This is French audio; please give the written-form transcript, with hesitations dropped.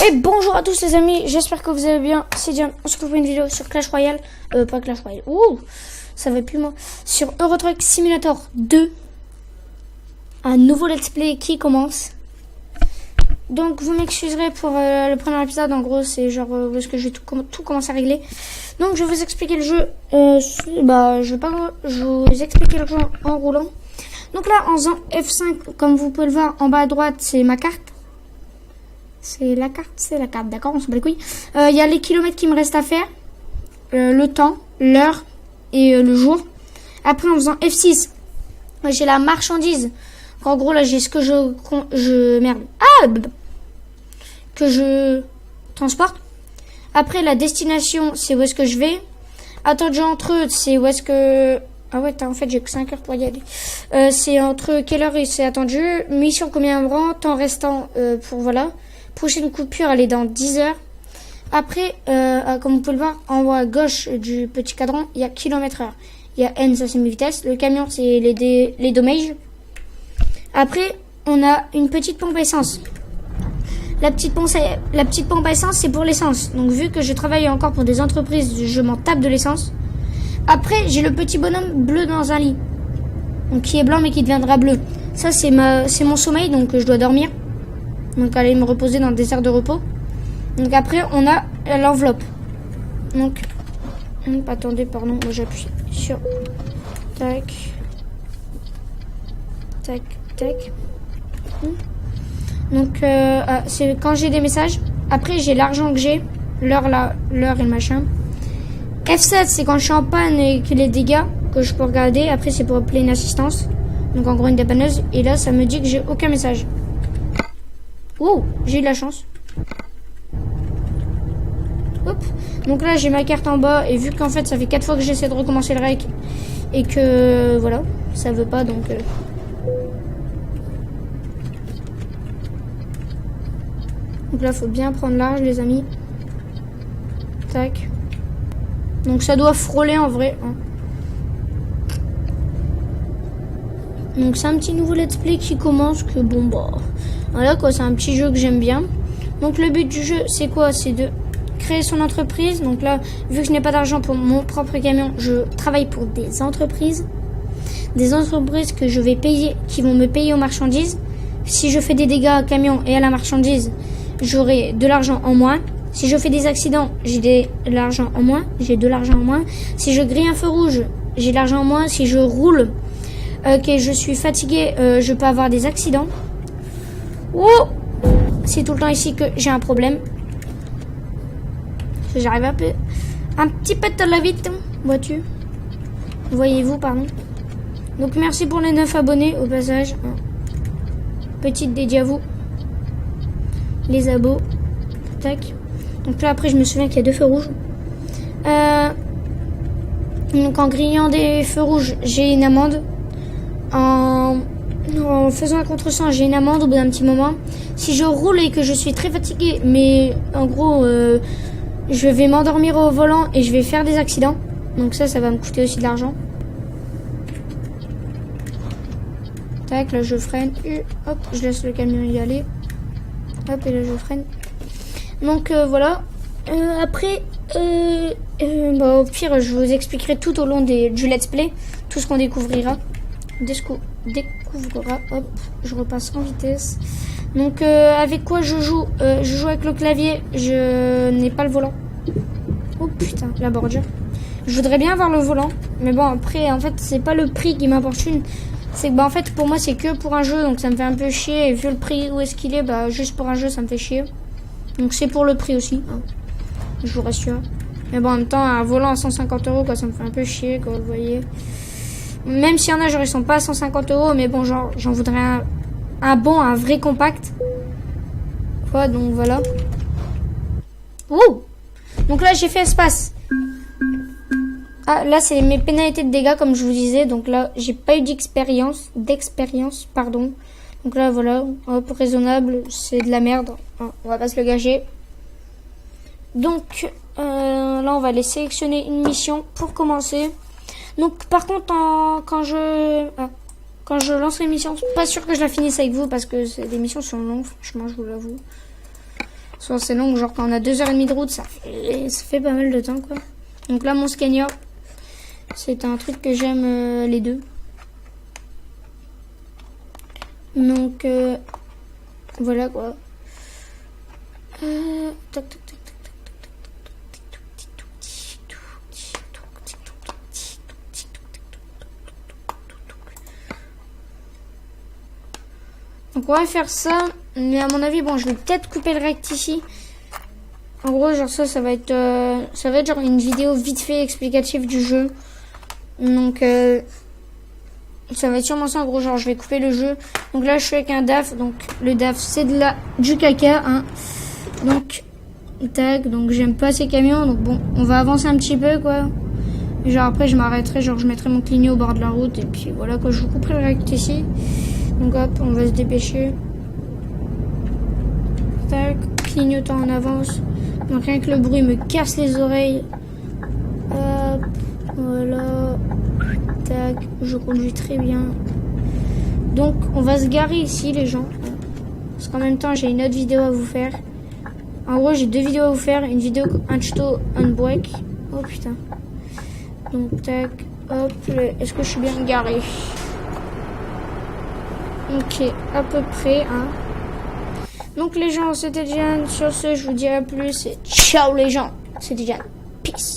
Et bonjour à tous les amis, j'espère que vous allez bien, c'est Diane, on se retrouve pour une vidéo sur Clash Royale, pas Clash Royale, ouh, ça va plus loin, sur Euro Truck Simulator 2, un nouveau let's play qui commence. Donc vous m'excuserez pour le premier épisode, en gros c'est genre parce que j'ai tout commencé à régler. Donc je vais vous expliquer le jeu, je vais vous expliquer le jeu en roulant. Donc là en faisant F5, comme vous pouvez le voir en bas à droite, c'est ma carte. C'est la carte, d'accord, on s'en bat les couilles. Il y a les kilomètres qui me restent à faire, le temps, l'heure et le jour. Après, en faisant F6, j'ai la marchandise. En gros, là, j'ai ce que que je transporte. Après, la destination, c'est où est-ce que je vais. Attendu entre eux, c'est où est-ce que... Ah ouais, en fait, j'ai que 5 heures pour y aller. C'est entre quelle heure et c'est attendu. Mission, combien de rang, temps restant pour, voilà. Prochaine coupure, elle est dans 10 heures. Après, comme vous pouvez le voir, en haut à gauche du petit cadran, il y a km/h. Il y a N, ça c'est mes vitesses. Le camion, c'est les dommages. Après, on a une petite pompe à essence. La petite pompe à essence, c'est pour l'essence. Donc, vu que je travaille encore pour des entreprises, je m'en tape de l'essence. Après, j'ai le petit bonhomme bleu dans un lit. Donc, qui est blanc, mais qui deviendra bleu. Ça, c'est mon sommeil, donc je dois dormir. Donc, aller me reposer dans des aires de repos. Donc, après, on a l'enveloppe. Donc, attendez, pardon, moi j'appuie sur tac, tac, tac. Donc, c'est quand j'ai des messages. Après, j'ai l'argent que j'ai, l'heure et le machin. F7, c'est quand je suis en panne et que les dégâts que je peux regarder. Après, c'est pour appeler une assistance. Donc, en gros, une dépanneuse. Et là, ça me dit que j'ai aucun message. Oh, j'ai eu de la chance. Hop. Donc là, j'ai ma carte en bas. Et vu qu'en fait, ça fait 4 fois que j'essaie de recommencer le rec. Et que, voilà, ça veut pas, donc... Donc là, faut bien prendre large, les amis. Tac. Donc ça doit frôler en vrai. Hein. Donc c'est un petit nouveau let's play qui commence que bon bah... Voilà quoi, c'est un petit jeu que j'aime bien. Donc le but du jeu, c'est quoi? C'est de créer son entreprise. Donc là, vu que je n'ai pas d'argent pour mon propre camion, je travaille pour des entreprises. Des entreprises que je vais payer, qui vont me payer aux marchandises. Si je fais des dégâts à camion et à la marchandise, j'aurai de l'argent en moins. Si je fais des accidents, j'ai de l'argent en moins. Si je grille un feu rouge, j'ai de l'argent en moins. Si je roule, que je suis fatigué, je peux avoir des accidents. Oh, c'est tout le temps ici que j'ai un problème. J'arrive un petit peu de la vite, vois-tu. Voyez-vous, pardon. Donc merci pour les 9 abonnés au passage. Petite dédiée à vous. Les abos. Tac. Donc là après je me souviens qu'il y a 2 feux rouges. Donc en grillant des feux rouges, j'ai une amende. En faisant un contresens, j'ai une amende au bout d'un petit moment. Si je roule et que je suis très fatiguée, mais en gros, je vais m'endormir au volant et je vais faire des accidents. Donc ça va me coûter aussi de l'argent. Tac, là je freine. Hop, je laisse le camion y aller. Hop, et là je freine. Donc voilà. Après, au pire, je vous expliquerai tout au long du let's play tout ce qu'on découvrira. Hop, je repasse en vitesse. Donc avec quoi je joue? Je joue avec le clavier. Je n'ai pas le volant. Oh putain, la bordure. Je voudrais bien avoir le volant, mais bon après en fait c'est pas le prix qui m'importune. C'est que en fait pour moi c'est que pour un jeu, donc ça me fait un peu chier. Et vu le prix où est-ce qu'il est, juste pour un jeu ça me fait chier. Donc c'est pour le prix aussi, hein. Je vous rassure. Mais bon en même temps un volant à 150 €, quoi, ça me fait un peu chier, quoi, vous voyez. Même s'il y en a, genre, ils sont pas à 150 €, mais bon, genre, j'en voudrais un vrai compact. Quoi, donc voilà. Ouh! Donc là, j'ai fait espace. Ah, là, c'est mes pénalités de dégâts, comme je vous disais. Donc là, j'ai pas eu d'expérience, pardon. Donc là, voilà, hop, raisonnable, c'est de la merde. Hein, on va pas se le gâcher. Donc, là, on va aller sélectionner une mission pour commencer. Donc par contre quand je lance l'émission, pas sûr que je la finisse avec vous parce que les missions sont longues, franchement je vous l'avoue. Soit c'est long, genre quand on a 2h30 de route, ça fait pas mal de temps, quoi. Donc là, mon Scania, c'est un truc que j'aime les deux. Donc, voilà, quoi. Tac, tac, tac. Donc on va faire ça, mais à mon avis, bon, je vais peut-être couper le rect ici. En gros, genre ça va être genre une vidéo vite fait explicative du jeu. Donc ça va être sûrement ça. En gros, genre je vais couper le jeu. Donc là, je suis avec un DAF. Donc le DAF, c'est du caca, hein. Donc tac. Donc j'aime pas ces camions. Donc bon, on va avancer un petit peu, quoi. Et genre après, je m'arrêterai, genre je mettrai mon clignot au bord de la route et puis voilà, quoi. Je vous couperai le rect ici. Donc hop, on va se dépêcher. Tac, clignotant en avance. Donc rien que le bruit me casse les oreilles. Hop, voilà. Tac, je conduis très bien. Donc on va se garer ici les gens. Parce qu'en même temps j'ai une autre vidéo à vous faire. En gros j'ai deux vidéos à vous faire. Une vidéo, un tuto on break. Oh putain. Donc tac, hop, est-ce que je suis bien garé? Ok, à peu près, hein. Donc les gens, c'était Diane. Sur ce, je vous dis à plus et ciao les gens. C'était Diane. Peace.